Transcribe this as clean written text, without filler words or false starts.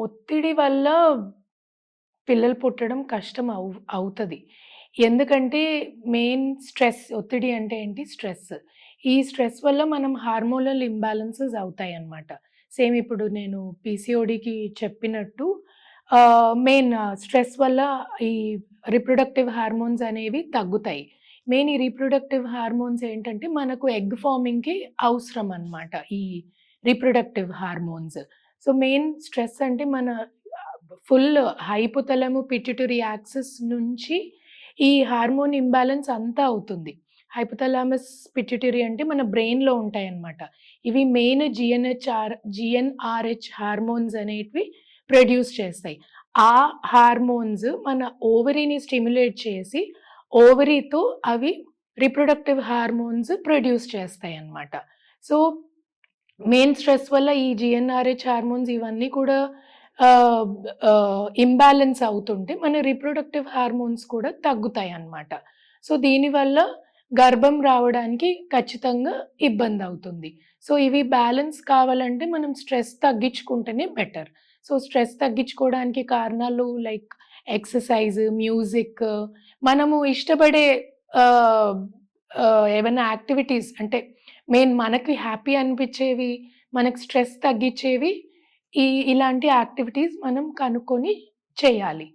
ఒత్తిడి వల్ల పిల్లలు పుట్టడం కష్టం అవుతది. ఎందుకంటే మెయిన్ స్ట్రెస్, ఒత్తిడి అంటే ఏంటి? స్ట్రెస్. ఈ స్ట్రెస్ వల్ల మనం హార్మోనల్ ఇంబాలెన్సెస్ అవుతాయన్నమాట. సేమ్ ఇప్పుడు నేను పీసీఓడీకి చెప్పినట్టు మెయిన్ స్ట్రెస్ వల్ల ఈ రిప్రొడక్టివ్ హార్మోన్స్ అనేవి తగ్గుతాయి. మెయిన్ ఈ రిప్రొడక్టివ్ హార్మోన్స్ ఏంటంటే మనకు ఎగ్ ఫార్మింగ్‌కి అవసరం అన్నమాట. ఈ reproductive hormones. So, main stress అంటే మన ఫుల్ హైపోథాలము పిట్యూటరీ యాక్సిస్ నుంచి ఈ హార్మోన్ ఇంబాలెన్స్ అంతా అవుతుంది. హైపోథాలమస్, పిట్యూటరీ అంటే మన బ్రెయిన్‌లో ఉంటాయన్నమాట. ఇవి మెయిన్ జీఎన్ఆర్‌హెచ్ హార్మోన్స్ అనేటివి ప్రొడ్యూస్ చేస్తాయి. ఆ హార్మోన్స్ మన ఓవరీని స్టిమ్యులేట్ చేసి, ఓవరీతో అవి రిప్రొడక్టివ్ హార్మోన్స్ ప్రొడ్యూస్ చేస్తాయన్నమాట. సో, మెయిన్ స్ట్రెస్ వల్ల ఈ జీఎన్ఆర్‌హెచ్ హార్మోన్స్ ఇవన్నీ కూడా ఆహ్, ఇంబాలెన్స్ అవుతుంటే మన రిప్రొడక్టివ్ హార్మోన్స్ కూడా తగ్గుతాయన్నమాట. సో, దీనివల్ల గర్భం రావడానికి ఖచ్చితంగా ఇబ్బందవుతుంది. సో, ఇవి బ్యాలెన్స్ కావాలంటే మనం స్ట్రెస్ తగ్గించుకుంటేనే బెటర్. సో, స్ట్రెస్ తగ్గించుకోవడానికి కారణాలు లైక్ ఎక్సర్‌సైజ్, మ్యూజిక్, మనము ఇష్టపడే ఆహ్, ఏవన్నా యాక్టివిటీస్ అంటే మెయిన్ మనకి హ్యాపీ అనిపిచ్చేవి, మనకు స్ట్రెస్ తగ్గిచ్చేవి ఇలాంటి యాక్టివిటీస్ మనం కనుక్కొని చేయాలి.